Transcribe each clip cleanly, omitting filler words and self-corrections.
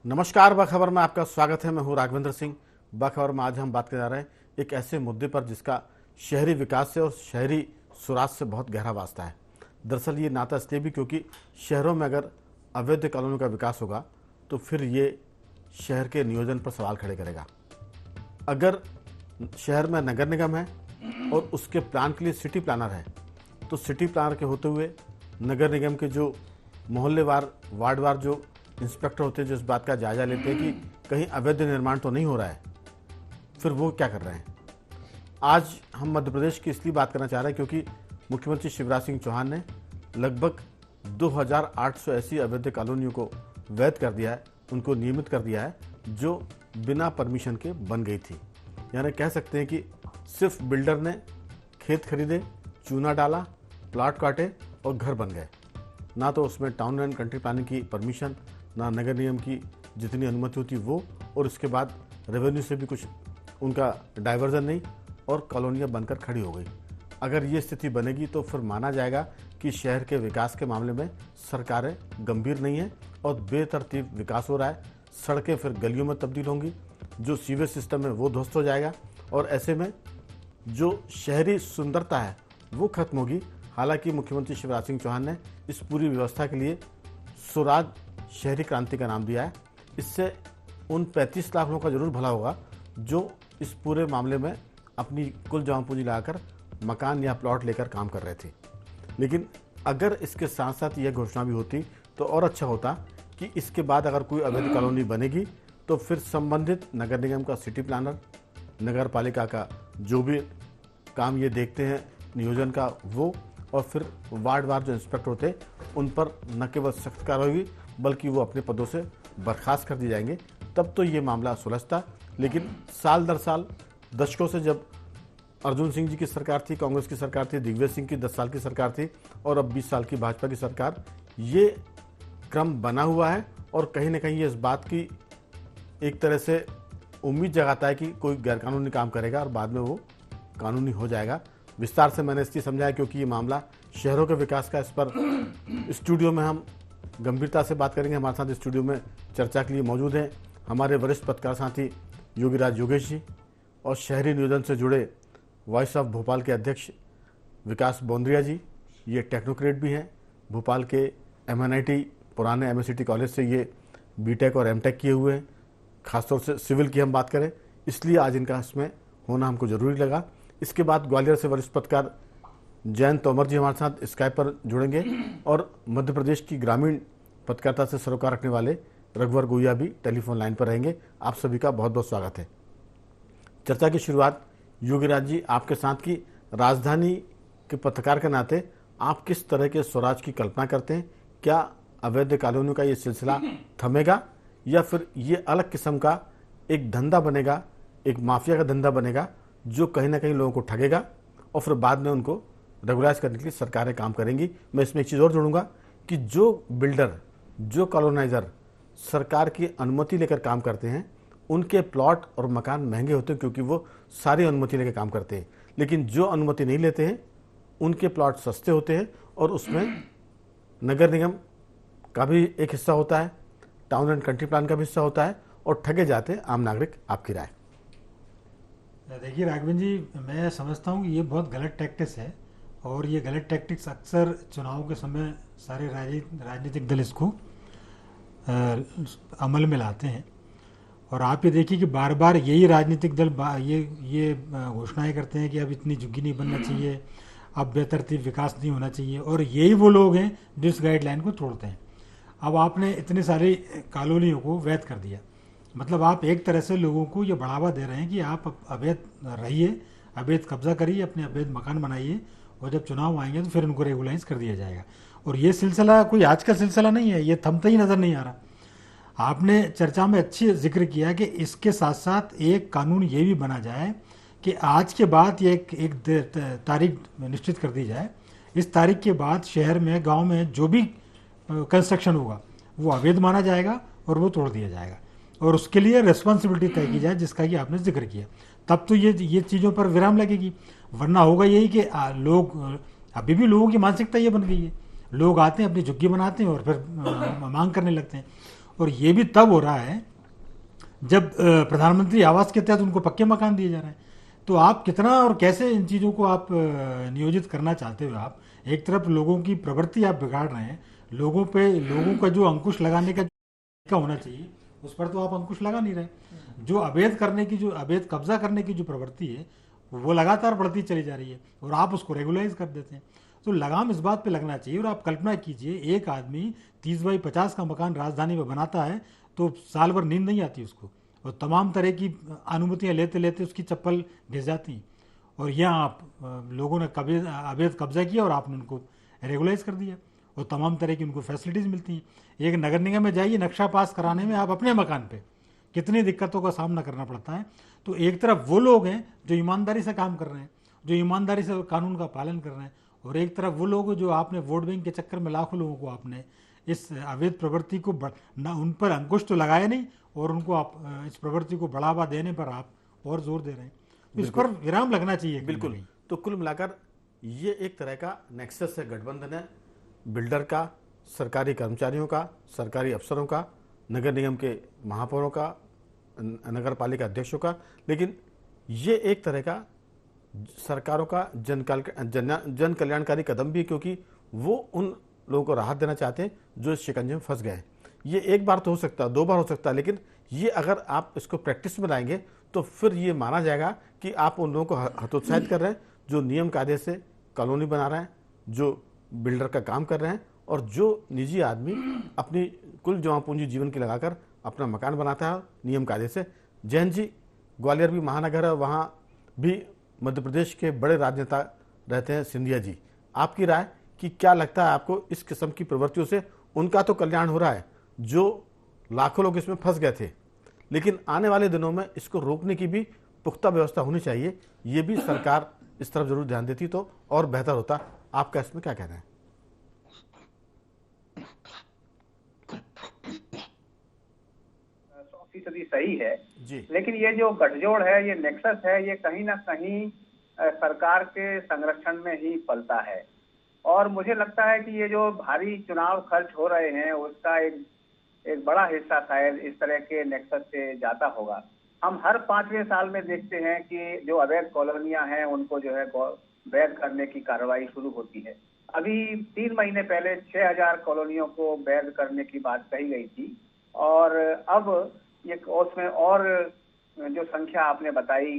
नमस्कार, बखबर में आपका स्वागत है। मैं हूं राघवेंद्र सिंह। बखबर में आज हम बात करने जा रहे हैं एक ऐसे मुद्दे पर जिसका शहरी विकास से और शहरी सुराज से बहुत गहरा वास्ता है। दरअसल ये नाता इसलिए भी क्योंकि शहरों में अगर अवैध कॉलोनियों का विकास होगा तो फिर ये शहर के नियोजन पर सवाल खड़े करेगा। अगर शहर में नगर निगम है और उसके प्लान के लिए सिटी प्लानर है तो सिटी प्लानर के होते हुए नगर निगम के जो मोहल्लेवार वार्डवार जो इंस्पेक्टर होते हैं जो इस बात का जायजा लेते हैं कि कहीं अवैध निर्माण तो नहीं हो रहा है, फिर वो क्या कर रहे हैं। आज हम मध्य प्रदेश की इसलिए बात करना चाह रहे हैं क्योंकि मुख्यमंत्री शिवराज सिंह चौहान ने लगभग 2800 ऐसी अवैध कॉलोनियों को वैध कर दिया है, उनको नियमित कर दिया है जो बिना परमिशन के बन गई थी। यानी कह सकते हैं कि सिर्फ बिल्डर ने खेत खरीदे, चूना डाला, प्लाट काटे और घर बन गए। ना तो उसमें टाउन एंड कंट्री प्लानिंग की परमिशन, ना नगर निगम की जितनी अनुमति होती वो, और उसके बाद रेवेन्यू से भी कुछ उनका डाइवर्जन नहीं और कॉलोनियाँ बनकर खड़ी हो गई। अगर ये स्थिति बनेगी तो फिर माना जाएगा कि शहर के विकास के मामले में सरकारें गंभीर नहीं हैं और बेतरतीब विकास हो रहा है। सड़कें फिर गलियों में तब्दील होंगी, जो सीवेज सिस्टम है वो ध्वस्त हो जाएगा और ऐसे में जो शहरी सुंदरता है वो खत्म होगी। हालांकि मुख्यमंत्री शिवराज सिंह चौहान ने इस पूरी व्यवस्था के लिए स्वराज शहरी क्रांति का नाम दिया है। इससे उन 35 लाख लोगों का जरूर भला होगा जो इस पूरे मामले में अपनी कुल जमा पूंजी लगाकर मकान या प्लॉट लेकर काम कर रहे थे। लेकिन अगर इसके साथ साथ यह घोषणा भी होती तो और अच्छा होता कि इसके बाद अगर कोई अवैध कॉलोनी बनेगी तो फिर संबंधित नगर निगम का सिटी प्लानर, नगर पालिका का जो भी काम ये देखते हैं नियोजन का वो, और फिर वार्ड वार जो इंस्पेक्टर होते हैं उन पर न केवल सख्त कार्रवाई होगी बल्कि वो अपने पदों से बर्खास्त कर दिए जाएंगे। तब तो ये मामला सुलझता। लेकिन साल दर साल, दशकों से, जब अर्जुन सिंह जी की सरकार थी, कांग्रेस की सरकार थी, दिग्विजय सिंह की 10 साल की सरकार थी और अब 20 साल की भाजपा की सरकार, ये क्रम बना हुआ है और कहीं ना कहीं ये इस बात की एक तरह से उम्मीद जगाता है कि कोई गैरकानूनी काम करेगा और बाद में वो कानूनी हो जाएगा। विस्तार से मैंने इसलिए समझाया क्योंकि ये मामला शहरों के विकास का, इस पर स्टूडियो में हम गंभीरता से बात करेंगे। हमारे साथ स्टूडियो में चर्चा के लिए मौजूद हैं हमारे वरिष्ठ पत्रकार साथी योगीराज योगेश जी और शहरी नियोजन से जुड़े वॉइस ऑफ भोपाल के अध्यक्ष विकास बोंद्रिया जी। ये टेक्नोक्रेट भी हैं, भोपाल के MNIT पुराने MSCT कॉलेज से ये BTech और MTech किए हुए हैं। खासतौर से सिविल की हम बात करें इसलिए आज इनका इसमें होना हमको ज़रूरी लगा। इसके बाद ग्वालियर से वरिष्ठ पत्रकार जयंत तोमर जी हमारे साथ स्काइप पर जुड़ेंगे और मध्य प्रदेश की ग्रामीण पत्रकारिता से सरोकार रखने वाले रघुवर गोहिया भी टेलीफोन लाइन पर रहेंगे। आप सभी का बहुत बहुत स्वागत है। चर्चा की शुरुआत योगीराज जी आपके साथ की। राजधानी के पत्रकार के नाते आप किस तरह के स्वराज की कल्पना करते हैं? क्या अवैध कॉलोनियों का ये सिलसिला थमेगा या फिर ये अलग किस्म का एक धंधा बनेगा, एक माफिया का धंधा बनेगा जो कहीं ना कहीं लोगों को ठगेगा और फिर बाद में उनको रेगुलाइज करने के लिए सरकारें काम करेंगी? मैं इसमें एक चीज़ और जोड़ूंगा कि जो बिल्डर, जो कॉलोनाइजर सरकार की अनुमति लेकर काम करते हैं उनके प्लॉट और मकान महंगे होते हैं क्योंकि वो सारी अनुमति लेकर काम करते हैं। लेकिन जो अनुमति नहीं लेते हैं उनके प्लॉट सस्ते होते हैं और उसमें नगर निगम का भी एक हिस्सा होता है, टाउन एंड कंट्री प्लान का भी हिस्सा होता है और ठगे जाते हैं आम नागरिक। आपकी राय? देखिए राघवेंद्र जी, मैं समझता हूँ ये बहुत गलत टैक्टिक्स है और ये गलत टैक्टिक्स अक्सर चुनाव के समय सारे राजनीतिक दल इसको अमल में लाते हैं। और आप ये देखिए कि बार बार यही राजनीतिक दल ये घोषणाएं करते हैं कि अब इतनी झुग्गी नहीं बनना चाहिए, अब बेतरतीब विकास नहीं होना चाहिए, और यही वो लोग हैं जो इस गाइडलाइन को तोड़ते हैं। अब आपने इतनी सारी कॉलोनियों को वैध कर दिया, मतलब आप एक तरह से लोगों को ये बढ़ावा दे रहे हैं कि आप अवैध रहिए, अवैध कब्जा करिए, अपने अवैध मकान बनाइए और जब चुनाव आएंगे तो फिर उनको रेगुलाइज कर दिया जाएगा। और ये सिलसिला कोई आज का सिलसिला नहीं है, ये थमता ही नज़र नहीं आ रहा। आपने चर्चा में अच्छी जिक्र किया कि इसके साथ साथ एक कानून ये भी बना जाए कि आज के बाद ये एक तारीख निश्चित कर दी जाए। इस तारीख के बाद शहर में, गांव में जो भी कंस्ट्रक्शन होगा वो अवैध माना जाएगा और वो तोड़ दिया जाएगा और उसके लिए रिस्पॉन्सिबिलिटी तय की जाए जिसका कि आपने जिक्र किया। तब तो ये चीज़ों पर विराम लगेगी, वरना होगा यही कि लोग, अभी भी लोगों की मानसिकता ये बन गई है, लोग आते हैं अपनी झुग्गी बनाते हैं और फिर मांग करने लगते हैं। और ये भी तब हो रहा है जब प्रधानमंत्री आवास के तहत उनको पक्के मकान दिए जा रहे हैं। तो आप कितना और कैसे इन चीज़ों को आप नियोजित करना चाहते हो? आप एक तरफ लोगों की प्रवृत्ति आप बिगाड़ रहे हैं, लोगों पे लोगों का जो अंकुश लगाने का तरीका होना चाहिए उस पर तो आप अंकुश लगा नहीं रहे। जो अवैध कब्जा करने की जो प्रवृत्ति है वो लगातार बढ़ती चली जा रही है और आप उसको रेगुलाइज कर देते हैं। तो लगाम इस बात पे लगना चाहिए। और आप कल्पना कीजिए, एक आदमी 30 बाई 50 का मकान राजधानी में बनाता है तो साल भर नींद नहीं आती उसको, और तमाम तरह की अनुमतियां लेते लेते उसकी चप्पल घिस जाती। और यहाँ आप लोगों ने अवैध कब्जा किया और आपने उनको रेगुलाइज कर दिया और तमाम तरह की उनको फैसिलिटीज़ मिलती हैं। एक नगर निगम में जाइए, नक्शा पास कराने में आप अपने मकान पे कितनी दिक्कतों का सामना करना पड़ता है। तो एक तरफ वो लोग हैं जो ईमानदारी से काम कर रहे हैं, जो ईमानदारी से कानून का पालन कर रहे हैं, और एक तरफ वो लोग जो आपने वोट बैंक के चक्कर में लाखों लोगों को आपने इस अवैध प्रवृत्ति को ना उन पर अंकुश तो लगाया नहीं, और उनको आप इस प्रवृत्ति को बढ़ावा देने पर आप और जोर दे रहे हैं। तो इस पर विराम लगना चाहिए बिल्कुल। तो कुल मिलाकर ये एक तरह का नेक्सस है, गठबंधन है, बिल्डर का, सरकारी कर्मचारियों का, सरकारी अफसरों का, नगर निगम के महापौरों का, नगर पालिका अध्यक्षों का। लेकिन ये एक तरह का सरकारों का जन कल्याणकारी कदम भी, क्योंकि वो उन लोगों को राहत देना चाहते हैं जो इस शिकंजे में फंस गए हैं। ये एक बार तो हो सकता है, 2 बार हो सकता है, लेकिन ये अगर आप इसको प्रैक्टिस में लाएंगे तो फिर ये माना जाएगा कि आप उन लोगों को हतोत्साहित कर रहे हैं जो नियम कायदे से कॉलोनी बना रहे हैं, जो बिल्डर का काम कर रहे हैं, और जो निजी आदमी अपनी कुल जमा पूंजी जीवन की लगाकर अपना मकान बनाता है नियम कायदे से। जैन जी, ग्वालियर भी महानगर है, वहाँ भी मध्य प्रदेश के बड़े राजनेता रहते हैं, सिंधिया जी। आपकी राय कि क्या लगता है आपको इस किस्म की प्रवृत्तियों से? उनका तो कल्याण हो रहा है, जो लाखों लोग इसमें फंस गए थे, लेकिन आने वाले दिनों में इसको रोकने की भी पुख्ता व्यवस्था होनी चाहिए। ये भी सरकार इस तरफ जरूर ध्यान देती तो और बेहतर होता। आपका इसमें क्या कहना है? 100% सही है जी। लेकिन ये जो गठजोड़ है, ये नेक्सस है, ये कहीं ना कहीं सरकार के संरक्षण में ही पलता है। और मुझे लगता है कि ये जो भारी चुनाव खर्च हो रहे हैं उसका एक बड़ा हिस्सा शायद इस तरह के नेक्सस से जाता होगा। हम हर 5वें साल में देखते हैं कि जो अवैध कॉलोनियां हैं उनको जो है वैध करने की कार्रवाई शुरू होती है। अभी 3 महीने पहले 6000 कॉलोनियों को वैध करने की बात कही गई थी, और अब ये उसमें और जो संख्या आपने बताई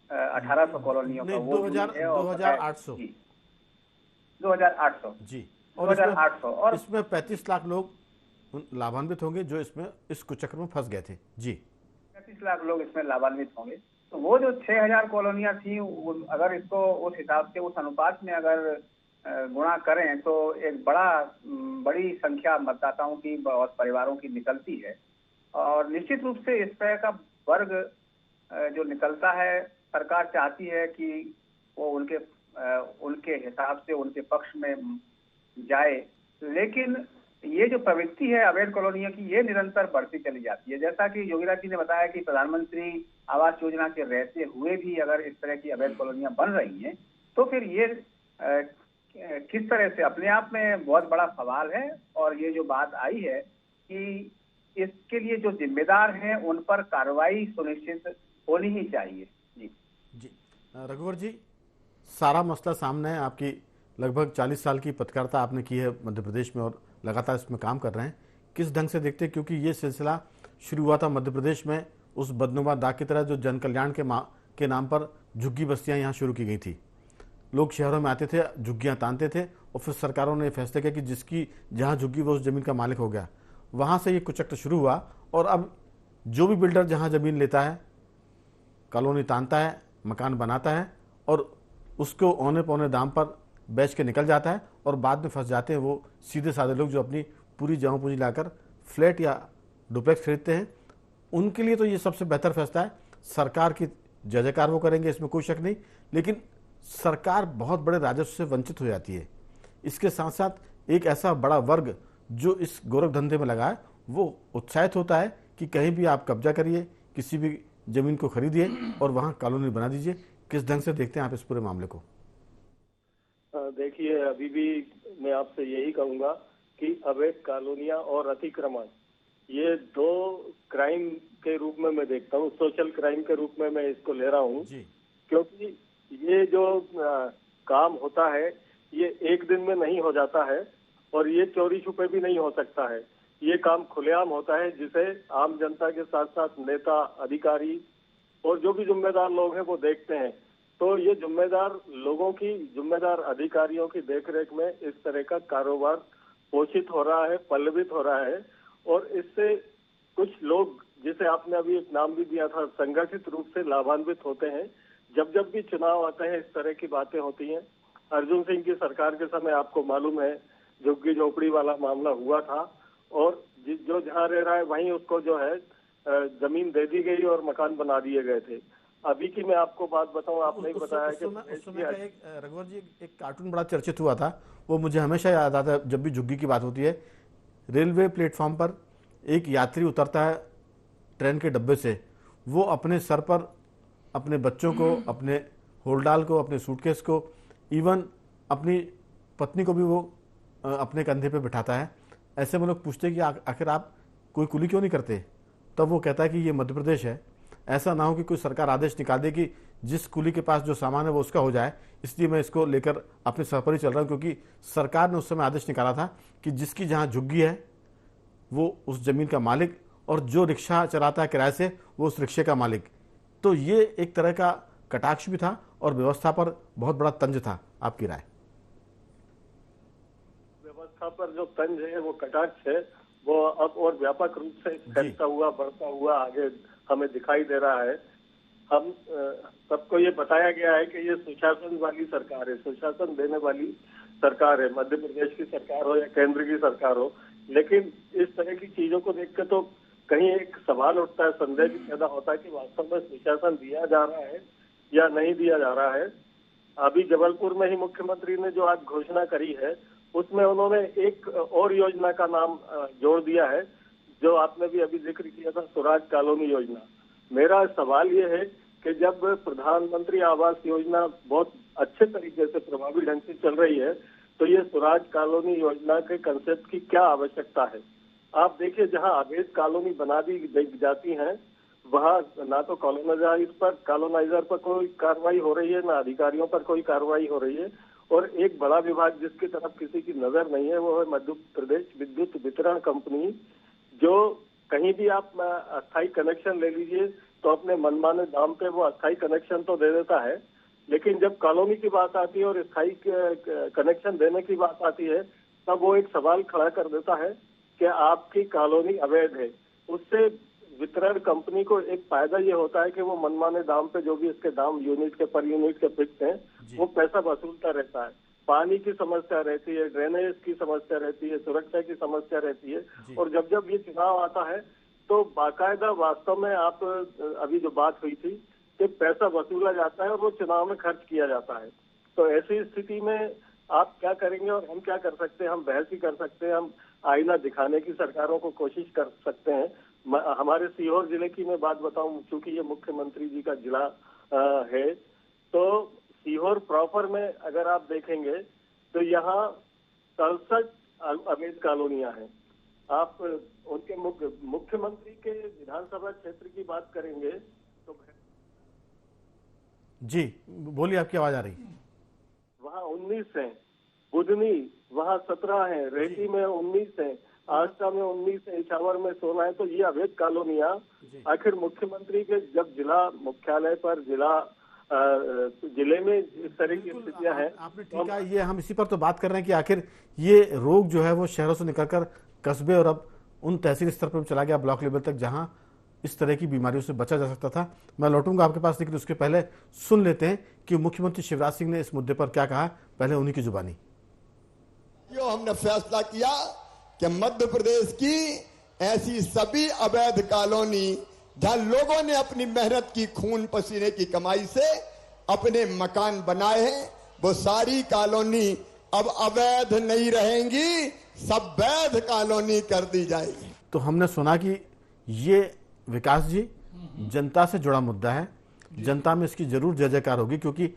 1800 कॉलोनियों का, वो 2800 2800 जी। और 2800 और इसमें 35 लाख लोग लाभान्वित होंगे जो इसमें इस कुचक्र में फंस गए थे। जी, 35 लाख लोग इसमें लाभान्वित होंगे। तो वो जो 6000 कॉलोनियां थी, अगर इसको उस हिसाब से, उस अनुपात में अगर गुणा करें तो एक बड़ी संख्या मतदाताओं की और परिवारों की निकलती है। और निश्चित रूप से इस तरह का वर्ग जो निकलता है, सरकार चाहती है कि वो उनके हिसाब से उनके पक्ष में जाए। लेकिन ये जो प्रवृत्ति है अवैध कॉलोनियों की, ये निरंतर बढ़ती चली जाती है। जैसा कि योगीराज जी ने बताया कि प्रधानमंत्री आवास योजना के रहते हुए भी अगर इस तरह की अवैध कॉलोनियां बन रही हैं तो फिर ये किस तरह से, अपने आप में बहुत बड़ा सवाल है। और ये जो बात आई है कि इसके लिए जो जिम्मेदार हैं उन पर कार्रवाई सुनिश्चित होनी ही चाहिए। जी जी। रघुवर जी, सारा मसला सामने है। आपकी लगभग 40 साल की पत्रकारिता आपने की है मध्य प्रदेश में और लगातार इसमें काम कर रहे हैं। किस ढंग से देखते हैं, क्योंकि ये सिलसिला शुरू हुआ था मध्य प्रदेश में उस बदनुमा दाग की तरह जो जन कल्याण के नाम पर झुग्गी बस्तियां यहाँ शुरू की गई थी। लोग शहरों में आते थे, झुग्गियाँ तानते थे, और फिर सरकारों ने फैसले किया कि जिसकी जहाँ झुग्गी वो उस ज़मीन का मालिक हो गया। वहाँ से ये कुचक्र शुरू हुआ, और अब जो भी बिल्डर जहाँ ज़मीन लेता है, कॉलोनी तानता है, मकान बनाता है, और उसको औने पौने दाम पर बेच के निकल जाता है, और बाद में फंस जाते हैं वो सीधे साधे लोग जो अपनी पूरी जमा पूंजी लाकर फ्लैट या डुप्लेक्स खरीदते हैं। उनके लिए तो ये सबसे बेहतर फैसला है। सरकार की जय जयकार वो करेंगे, इसमें कोई शक नहीं, लेकिन सरकार बहुत बड़े राजस्व से वंचित हो जाती है। इसके साथ साथ एक ऐसा बड़ा वर्ग जो इस गोरख धंधे में लगा है वो उत्साहित होता है कि कहीं भी आप कब्जा करिए, किसी भी जमीन को खरीदिए और वहाँ कॉलोनी बना दीजिए। किस ढंग से देखते हैं आप इस पूरे मामले को? देखिए, अभी भी मैं आपसे यही कहूंगा कि अवैध कॉलोनियां और अतिक्रमण ये दो क्राइम के रूप में मैं देखता हूँ, सोशल क्राइम के रूप में मैं इसको ले रहा हूँ। जी क्योंकि ये जो काम होता है ये एक दिन में नहीं हो जाता है और ये चोरी छुपे भी नहीं हो सकता है। ये काम खुलेआम होता है जिसे आम जनता के साथ साथ नेता, अधिकारी और जो भी जिम्मेदार लोग हैं वो देखते हैं। तो ये जिम्मेदार लोगों की, जिम्मेदार अधिकारियों की देखरेख में इस तरह का कारोबार पोषित हो रहा है, पल्लवित हो रहा है। और इससे कुछ लोग, जिसे आपने अभी एक नाम भी दिया था, संगठित रूप से लाभान्वित होते हैं। जब जब भी चुनाव आते हैं इस तरह की बातें होती हैं। अर्जुन सिंह की सरकार के समय आपको मालूम है झुग्गी झोपड़ी वाला मामला हुआ था और जो जहाँ रह रहा है वहीं उसको जो है जमीन दे दी गई और मकान बना दिए गए थे। अभी की मैं आपको बात बताऊं, आपने ही बताया कि उस समय का एक रघुवर जी एक कार्टून बड़ा चर्चित हुआ था, वो मुझे हमेशा याद आता है जब भी झुग्गी की बात होती है। रेलवे प्लेटफॉर्म पर एक यात्री उतरता है ट्रेन के डब्बे से, वो अपने सर पर अपने बच्चों को, अपने होलडाल को, अपने सूटकेस को, इवन अपनी पत्नी को भी वो अपने कंधे पे बिठाता है। ऐसे में लोग पूछते हैं कि आखिर आप कोई कुली क्यों नहीं करते? तब वो कहता है कि ये मध्य प्रदेश है, ऐसा ना हो कि कोई सरकार आदेश निकाल दे कि जिस कुली के पास जो सामान है वो उसका हो जाए, इसलिए मैं इसको लेकर अपने सर पर ही चल रहा हूँ। क्योंकि सरकार ने उस समय आदेश निकाला था कि जिसकी जहाँ झुग्गी है वो उस जमीन का मालिक, और जो रिक्शा चलाता है किराए से वो उस रिक्शे का मालिक। तो ये एक तरह का कटाक्ष भी था और व्यवस्था पर बहुत बड़ा तंज था। आपकी राय? व्यवस्था पर जो तंज है, वो कटाक्ष है, वो अब और व्यापक रूप से फैलता हुआ, बढ़ता हुआ आगे हमें दिखाई दे रहा है। हम सबको ये बताया गया है कि ये सुशासन वाली सरकार है, सुशासन देने वाली सरकार है, मध्य प्रदेश की सरकार हो या केंद्र की सरकार हो। लेकिन इस तरह की चीजों को देख के तो कहीं एक सवाल उठता है, संदेह भी पैदा होता है कि वास्तव में सुशासन दिया जा रहा है या नहीं दिया जा रहा है। अभी जबलपुर में ही मुख्यमंत्री ने जो आज घोषणा करी है उसमें उन्होंने एक और योजना का नाम जोड़ दिया है, जो आपने भी अभी जिक्र किया था, स्वराज कॉलोनी योजना। मेरा सवाल ये है कि जब प्रधानमंत्री आवास योजना बहुत अच्छे तरीके से, प्रभावी ढंग से चल रही है, तो ये स्वराज कॉलोनी योजना के कंसेप्ट की क्या आवश्यकता है? आप देखिए, जहां अवैध कॉलोनी बना दी जाती हैं वहां ना तो कॉलोनाइजर पर कोई कार्रवाई हो रही है, ना अधिकारियों पर कोई कार्रवाई हो रही है। और एक बड़ा विभाग जिसकी तरफ किसी की नजर नहीं है वो है मध्य प्रदेश विद्युत वितरण कंपनी, जो कहीं भी आप अस्थायी कनेक्शन ले लीजिए तो अपने मनमाने दाम पे वो अस्थायी कनेक्शन तो दे देता है, लेकिन जब कॉलोनी की बात आती है और स्थायी कनेक्शन देने की बात आती है तब वो एक सवाल खड़ा कर देता है कि आपकी कॉलोनी अवैध है। उससे वितरण कंपनी को एक फायदा ये होता है कि वो मनमाने दाम पे, जो भी इसके दाम यूनिट के पर यूनिट के फिक्स हैं, वो पैसा वसूलता रहता है। पानी की समस्या रहती है, ड्रेनेज की समस्या रहती है, सुरक्षा की समस्या रहती है। और जब जब ये चुनाव आता है तो बाकायदा वास्तव में आप अभी जो बात हुई थी कि पैसा वसूला जाता है और वो चुनाव में खर्च किया जाता है। तो ऐसी स्थिति में आप क्या करेंगे और हम क्या कर सकते हैं? हम बहस ही कर सकते हैं, हम आईना दिखाने की सरकारों को कोशिश कर सकते हैं। हमारे सीहोर जिले की मैं बात बताऊं, चूंकि ये मुख्यमंत्री जी का जिला है, तो सीहोर प्रॉपर में अगर आप देखेंगे तो यहाँ 67 अवैध कॉलोनियां हैं। आप उनके मुख्यमंत्री के विधानसभा क्षेत्र की बात करेंगे तो जी बोलिए, आपकी आवाज आ रही है। वहाँ 19 हैं, बुधनी वहाँ 17 हैं, रेहटी में 19 हैं, आस्था में 19 है, इछावर में 16 है। तो ये अवैध कॉलोनियां आखिर मुख्यमंत्री के जब जिला मुख्यालय पर, जिले में इस तरह की स्थितियां हैं। आपने ठीक है, ये हम इसी पर तो बात कर रहे हैं कि आखिर ये रोग जो है वो शहरों से निकलकर कस्बे और अब उन तहसील स्तर पर चला गया, ब्लॉक लेवल तक, जहां इस तरह की बीमारियों से बचा जा सकता था। मैं लौटूंगा आपके पास, लेकिन उसके पहले सुन लेते हैं कि मुख्यमंत्री शिवराज सिंह ने इस मुद्दे पर क्या कहा, पहले उन्हीं की जुबानी। हमने फैसला किया कि मध्य प्रदेश की ऐसी सभी अवैध कॉलोनी जहां लोगों ने अपनी मेहनत की, खून पसीने की कमाई से अपने मकान बनाए हैं, वो सारी कॉलोनी अब अवैध नहीं रहेंगी, सब वैध कॉलोनी कर दी जाएगी। तो हमने सुना कि ये विकास जी जनता से जुड़ा मुद्दा है, जनता में इसकी जरूर जय जयकार होगी, क्योंकि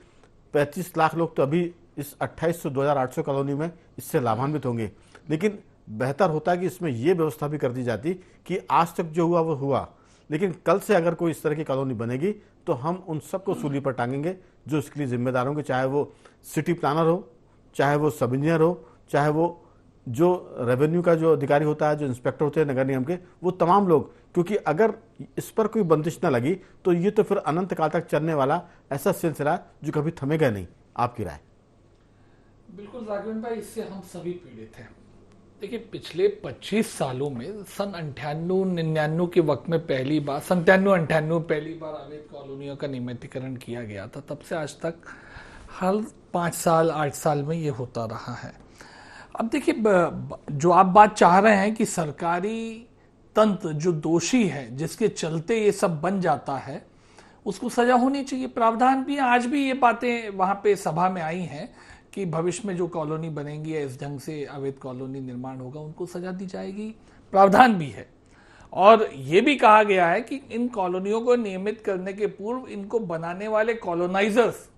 35 लाख लोग तो अभी इस 2800 2800 कॉलोनी में इससे लाभान्वित होंगे। लेकिन बेहतर होता कि इसमें यह व्यवस्था भी कर दी जाती कि आज तक जो हुआ वो हुआ, लेकिन कल से अगर कोई इस तरह की कॉलोनी बनेगी तो हम उन सबको सूली पर टांगेंगे जो इसके लिए जिम्मेदार होंगे, चाहे वो सिटी प्लानर हो, चाहे वो सब इंजीनियर हो, चाहे वो जो रेवेन्यू का जो अधिकारी होता है, जो इंस्पेक्टर होते हैं नगर निगम के, वो तमाम लोग। क्योंकि अगर इस पर कोई बंदिश न लगी तो ये तो फिर अनंत काल तक चलने वाला ऐसा सिलसिला जो कभी थमेगा नहीं। आपकी राय? बिल्कुल राघवेंद्र भाई, इससे हम सभी पीड़ित हैं। देखिए, पिछले 25 सालों में सन 98-99 के वक्त में पहली बार, 97-98 पहली बार अवैध कॉलोनियों का नियमितीकरण किया गया था। तब से आज तक हर 5 साल 8 साल में ये होता रहा है। अब देखिए, जो आप बात चाह रहे हैं कि सरकारी तंत्र जो दोषी है, जिसके चलते ये सब बन जाता है, उसको सजा होनी चाहिए। प्रावधान भी आज भी ये बातें वहां पे सभा में आई हैं कि भविष्य में जो कॉलोनी बनेंगी या इस ढंग से अवैध कॉलोनी निर्माण होगा उनको सजा दी जाएगी, प्रावधान भी है। और ये भी कहा गया है कि इन कॉलोनियों को नियमित करने के पूर्व इनको बनाने वाले कॉलोनाइजर्स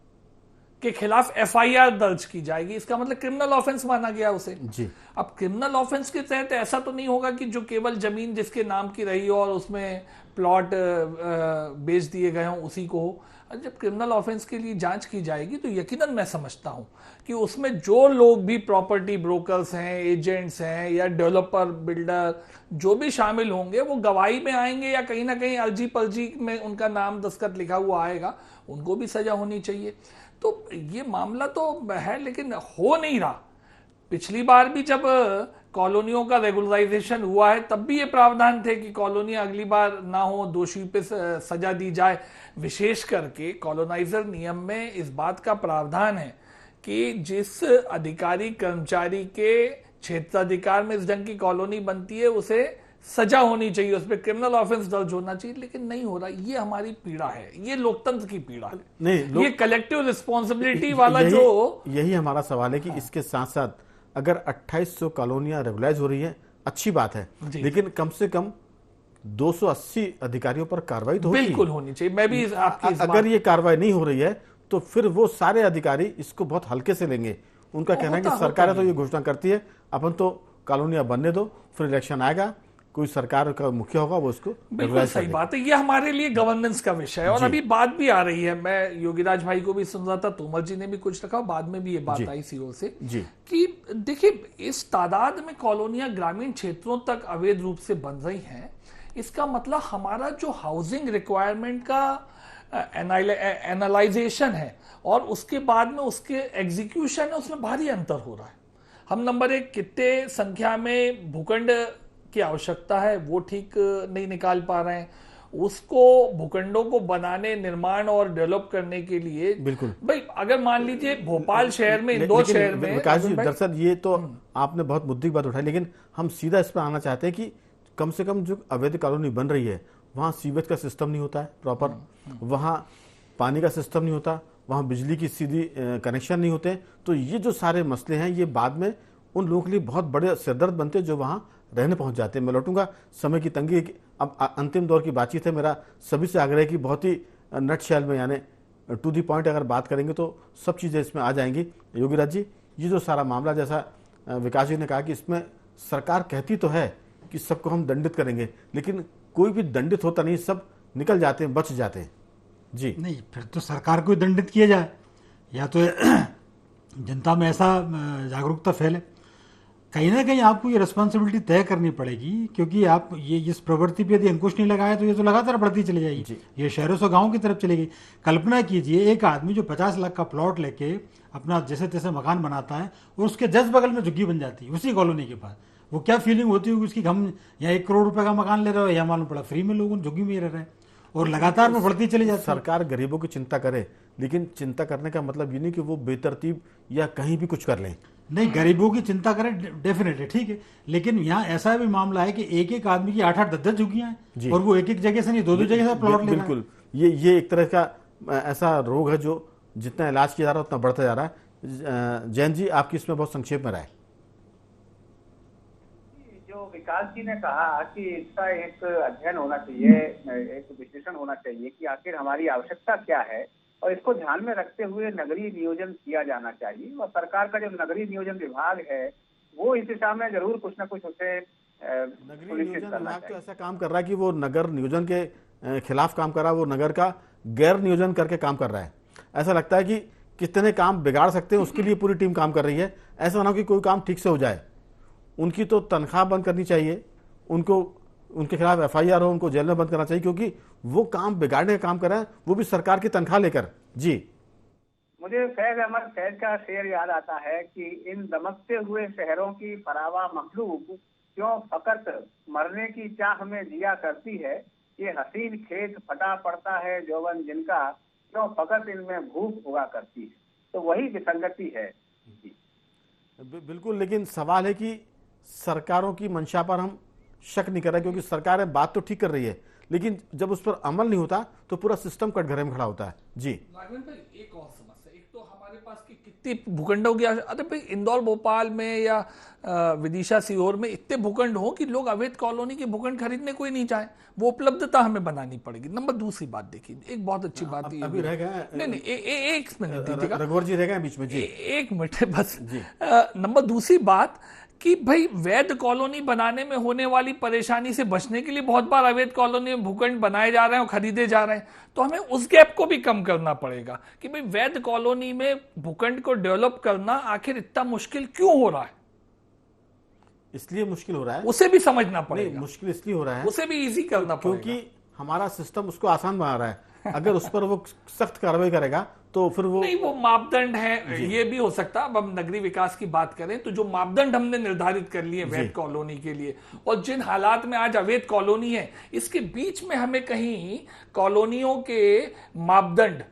के खिलाफ एफआईआर दर्ज की जाएगी। इसका मतलब क्रिमिनल ऑफेंस माना गया उसे जी। अब क्रिमिनल ऑफेंस के तहत ऐसा तो नहीं होगा कि जो केवल जमीन जिसके नाम की रही हो और उसमें प्लॉट बेच दिए गए हों उसी को हो। जब क्रिमिनल ऑफेंस के लिए जांच की जाएगी तो यकीनन मैं समझता हूं कि उसमें जो लोग भी प्रॉपर्टी ब्रोकर्स हैं, एजेंट्स हैं या डेवलपर बिल्डर जो भी शामिल होंगे वो गवाही में आएंगे या कहीं ना कहीं अर्जी पर्जी में उनका नाम दस्तखत लिखा हुआ आएगा, उनको भी सजा होनी चाहिए। तो ये मामला तो है, लेकिन हो नहीं रहा। पिछली बार भी जब कॉलोनियों का रेगुलराइजेशन हुआ है तब भी ये प्रावधान थे कि कॉलोनियां अगली बार ना हो, दोषी पे सजा दी जाए। विशेष करके कॉलोनाइजर नियम में इस बात का प्रावधान है कि जिस अधिकारी कर्मचारी के क्षेत्राधिकार में इस ढंग की कॉलोनी बनती है उसे सजा होनी चाहिए, उस पर क्रिमिनल ऑफेंस दर्ज होना चाहिए, लेकिन नहीं हो रहा। ये हमारी पीड़ा है, ये लोकतंत्र की पीड़ा है। नहीं, ये कलेक्टिव रिस्पॉन्सिबिलिटी वाला यही हमारा सवाल है कि इसके साथ साथ अगर 2800 कॉलोनियां रेगुलाइज हो रही है, अच्छी बात है, लेकिन कम से कम 280 अधिकारियों पर कार्रवाई तो बिल्कुल होनी चाहिए। मैं भी अगर ये कार्रवाई नहीं हो रही है तो फिर वो सारे अधिकारी इसको बहुत हल्के से लेंगे। उनका कहना है कि सरकार तो ये घोषणा करती है, अपन तो कॉलोनियां बनने दो, फिर इलेक्शन आएगा, कोई सरकार का मुखिया होगा वो इसको। बिल्कुल सही बात है, ये हमारे लिए गवर्नेंस का विषय है। और अभी बात भी आ रही है, मैं योगीराज भाई को भी सुन रहा था, तोमर जी ने भी कुछ रखा, बाद में भी ये बात आई सीओ से कि देखिए इस तादाद में कॉलोनियां ग्रामीण क्षेत्रों तक अवैध रूप से बन रही हैं। इसका मतलब हमारा जो हाउसिंग रिक्वायरमेंट का एनालाइजेशन है और उसके बाद में उसके एग्जीक्यूशन है, उसमें भारी अंतर हो रहा है। हम नंबर 1 कितने संख्या में भूखंड की आवश्यकता है वो ठीक नहीं निकाल पा रहे हैं। उसको भूखंडों को बनाने, निर्माण और डेवलप करने के लिए बिल्कुल भाई, अगर मान लीजिए भोपाल शहर में, इंदौर शहर में, विकास जी दरअसल ये तो आपने बहुत मुद्दे की बात उठाई, लेकिन हम सीधा इस पर आना चाहते हैं कि कम से कम जो अवैध कॉलोनी बन रही है वहां सीवेज का सिस्टम नहीं होता है प्रॉपर, वहां पानी का सिस्टम नहीं होता, वहां बिजली की सीधी कनेक्शन नहीं होते। तो ये जो सारे मसले हैं ये बाद में उन लोगों के लिए बहुत बड़े सिरदर्द बनते हैं जो वहां रहने पहुंच जाते हैं। मैं लौटूंगा, समय की तंगी, अब अंतिम दौर की बातचीत है। मेरा सभी से आग्रह है कि बहुत ही नट शैल में यानी टू दी पॉइंट अगर बात करेंगे तो सब चीज़ें इसमें आ जाएंगी। योगीराज जी, ये जो सारा मामला, जैसा विकास जी ने कहा कि इसमें सरकार कहती तो है कि सबको हम दंडित करेंगे, लेकिन कोई भी दंडित होता नहीं, सब निकल जाते हैं, बच जाते हैं। जी नहीं, फिर तो सरकार को दंडित किया जाए या तो जनता में ऐसा जागरूकता फैले। कहीं ना कहीं आपको ये रिस्पॉन्सिबिलिटी तय करनी पड़ेगी, क्योंकि आप ये इस प्रवृत्ति पे यदि अंकुश नहीं लगाए तो ये तो लगातार बढ़ती चली जाएगी, ये शहरों से गांव की तरफ चलेगी। कल्पना कीजिए एक आदमी जो 50 लाख का प्लॉट लेके अपना जैसे तैसे मकान बनाता है और उसके जस्ट बगल में झुग्गी बन जाती है उसी कॉलोनी के पास, वो क्या फीलिंग होती होगी उसकी। हम यहाँ 1 करोड़ रुपए का मकान ले रहे हो, या मालूम पड़ा फ्री में लोग झुग्गी में रह रहे हैं और लगातार वो बढ़ती चली जाती है। सरकार गरीबों की चिंता करे, लेकिन चिंता करने का मतलब ये नहीं कि वो बेतरतीब या कहीं भी कुछ कर लें। नहीं, गरीबों की चिंता करें डेफिनेटली ठीक है, लेकिन यहाँ ऐसा भी मामला है कि एक एक आदमी की 8-8 10-10 झुग्गियां हैं और वो एक एक जगह से नहीं 2-2 जगह से प्लॉट ले रहा है। बिल्कुल, ये एक तरह का ऐसा रोग है जो जितना इलाज किया जा रहा है उतना बढ़ता जा रहा है। जैन जी, आपकी इसमें बहुत संक्षेप में राय। जो विकास जी ने कहा कि इसका एक अध्ययन होना चाहिए, एक विश्लेषण होना चाहिए कि आखिर हमारी आवश्यकता क्या है, और इसको ध्यान में रखते हुए नगरीय नियोजन किया जाना चाहिए। और सरकार का जो नगरीय नियोजन विभाग है वो इस दिशा में जरूर कुछ ना कुछ उसे नगरीय सुनिश्चित नियोजन करना विभाग तो चाहिए। ऐसा काम कर रहा है कि वो नगर नियोजन के खिलाफ काम कर रहा है, वो नगर का गैर नियोजन करके काम कर रहा है। ऐसा लगता है कि कितने काम बिगाड़ सकते हैं उसके लिए पूरी टीम काम कर रही है। ऐसा ना हो कि कोई काम ठीक से हो जाए। उनकी तो तनख्वाह बंद करनी चाहिए, उनको उनके खिलाफ FIR हो, उनको जेल में बंद करना चाहिए, क्योंकि वो काम बिगाड़ने का काम कर रहे हैं, वो भी सरकार की तनख्वाह लेकर। जी, मुझे फैज अहमद फैज का शेर याद आता है कि इन दमकते हुए शहरों की फरावा मखलूक क्यों फकत मरने की चाह में जिया करती है, ये हसीन खेत फटा पड़ता है जौवन जिनका, क्यों फकत इनमें भूख उगा करती है। तो वही विसंगति है। बिल्कुल। लेकिन सवाल है कि सरकारों की मंशा पर हम शक नहीं कर रहे, क्योंकि सरकारें बात तो ठीक कर रही है, लेकिन जब उस पर अमल नहीं होता तो पूरा सिस्टम कटघरे में खड़ा होता है। जी, राघवेंद्र भाई, एक और समस्या, एक तो हमारे पास की कितनी भूखंडों की अरे भाई, इंदौर भोपाल में या विदिशा सीहोर में इतने भूखंड हो कि लोग अवैध कॉलोनी के भूखंड खरीदने कोई नहीं चाहे। वो उपलब्धता हमें बनानी पड़ेगी। नंबर दूसरी बात देखिए, एक बहुत अच्छी बात ये अभी रह गए नहीं, एक मिनट दीजिएगा, रघुवर जी रह गए बीच में। जी, एक मिनट बस। नंबर दूसरी बात कि भाई वैध कॉलोनी बनाने में होने वाली परेशानी से बचने के लिए बहुत बार अवैध कॉलोनी में भूखंड बनाए जा रहे हैं और खरीदे जा रहे हैं। तो हमें उस गैप को भी कम करना पड़ेगा कि भाई वैध कॉलोनी में भूखंड को डेवलप करना आखिर इतना मुश्किल क्यों हो रहा है। इसलिए मुश्किल हो रहा है, उसे भी समझना नहीं, पड़ेगा, मुश्किल इसलिए हो रहा है उसे भी इजी करना पड़ेगा, क्योंकि हमारा सिस्टम उसको आसान बना रहा है। अगर उस पर वो सख्त कार्रवाई करेगा तो फिर वो नहीं, वो मापदंड है। ये भी हो सकता है, अब हम नगरीय विकास की बात करें तो जो मापदंड हमने निर्धारित कर लिए वैध कॉलोनी के लिए, और जिन हालात में आज अवैध कॉलोनी है, इसके बीच में हमें कहीं कॉलोनियों के मापदंड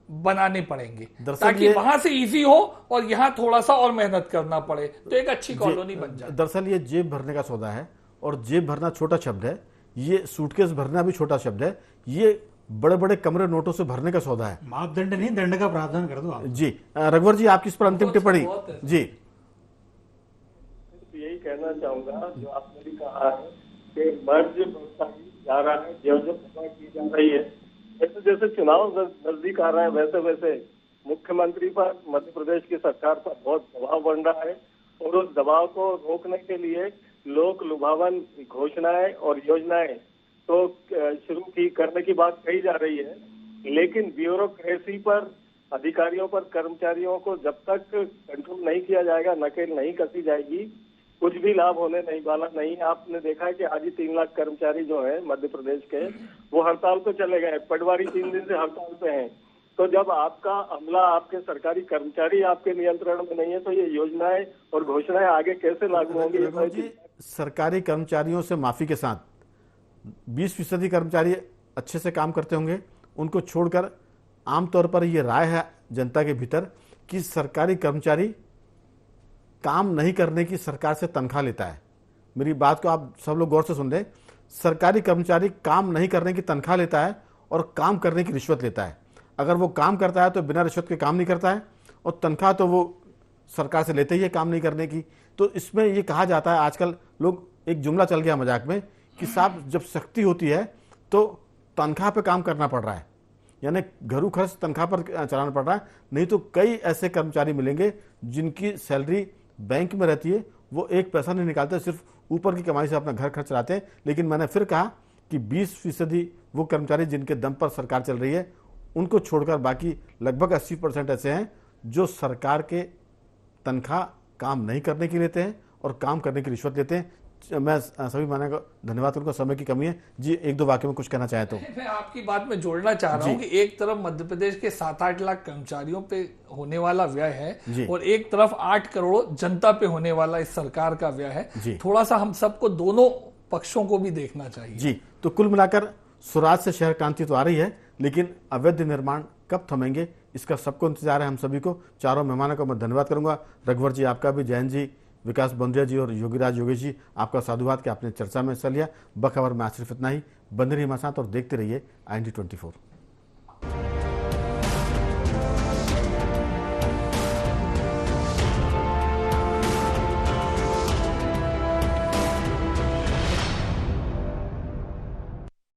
बनाने पड़ेंगे ताकि वहां से इजी हो और यहां थोड़ा सा और मेहनत करना पड़े तो एक अच्छी कॉलोनी बन जाए। दरअसल ये जेब भरने का सौदा है, और जेब भरना छोटा शब्द है, ये सूटकेस भरना भी छोटा शब्द है, ये बड़े बड़े कमरे नोटों से भरने का सौदा है। मापदंड नहीं, दंड का प्रावधान कर दो आप। जी, रघुवर जी आपकी इस पर अंतिम टिप्पणी। जी, यही कहना चाहूंगा, जो आपने भी कहा है कि मर्ज बढ़ता ही जा रहा है, जो सभा की जा रही है, जैसे जैसे चुनाव नजदीक आ रहा है वैसे वैसे मुख्यमंत्री पर, मध्य प्रदेश की सरकार पर बहुत दबाव बन रहा है, और उस दबाव को रोकने के लिए लोक लुभावन घोषणाएं और योजनाएं तो शुरू की करने की बात कही जा रही है, लेकिन ब्यूरोक्रेसी पर, अधिकारियों पर, कर्मचारियों को जब तक कंट्रोल नहीं किया जाएगा, नकेल नहीं कसी जाएगी, कुछ भी लाभ होने नहीं वाला नहीं। आपने देखा है कि आज ही 3 लाख कर्मचारी जो है मध्य प्रदेश के, वो हड़ताल पे चले गए, पटवारी 3 दिन से हड़ताल पे हैं। तो जब आपका अमला, आपके सरकारी कर्मचारी आपके नियंत्रण में नहीं है, तो ये योजनाएं और घोषणाएं आगे कैसे लागू होंगी। सरकारी कर्मचारियों से माफी के साथ 20% कर्मचारी अच्छे से काम करते होंगे, उनको छोड़कर आमतौर पर यह राय है जनता के भीतर कि सरकारी कर्मचारी काम नहीं करने की सरकार से तनख्वाह लेता है। मेरी बात को आप सब लोग गौर से सुन लें, सरकारी कर्मचारी काम नहीं करने की तनख्वाह लेता है और काम करने की रिश्वत लेता है। अगर वो काम करता है तो बिना रिश्वत के काम नहीं करता है, और तनख्वाह तो वो सरकार से लेते ही है काम नहीं करने की। तो इसमें ये कहा जाता है, आजकल लोग, एक जुमला चल गया मजाक में कि साहब जब सख्ती होती है तो तनख्वाह पे काम करना पड़ रहा है, यानी घरू खर्च तनख्वाह पर चलाना पड़ रहा है। नहीं तो कई ऐसे कर्मचारी मिलेंगे जिनकी सैलरी बैंक में रहती है, वो एक पैसा नहीं निकालते, सिर्फ ऊपर की कमाई से अपना घर खर्च चलाते हैं। लेकिन मैंने फिर कहा कि 20% वो कर्मचारी जिनके दम पर सरकार चल रही है, उनको छोड़कर बाकी लगभग 80% ऐसे हैं जो सरकार के तनख्वाह काम नहीं करने की लेते हैं और काम करने की रिश्वत लेते हैं। मैं सभी माने को धन्यवाद करूंगा, समय की कमी है। जी, 1-2 वाक्य में कुछ कहना चाहे तो। मैं आपकी बात में जोड़ना चाह रहा हूं कि एक तरफ मध्य प्रदेश के 7-8 लाख कर्मचारियों पे होने वाला व्यय है और एक तरफ 8 करोड़ जनता पे होने वाला इस सरकार का व्यय है। थोड़ा सा हम सबको दोनों पक्षों को भी देखना चाहिए। जी, तो कुल मिलाकर स्वराज से शहर क्रांति तो आ रही है, लेकिन अवैध निर्माण कब थमेंगे इसका सबको इंतजार है, हम सभी को। चारों मेहमानों का मैं धन्यवाद करूंगा। रघुवर जी आपका भी, जैन जी, विकास बंद्रिया जी और योगीराज योगेश जी आपका साधुवाद कि आपने चर्चा में हिस्सा लिया। बखबर में आज सिर्फ इतना ही। बंदे रहिए हमारे साथ और देखते रहिए IND24।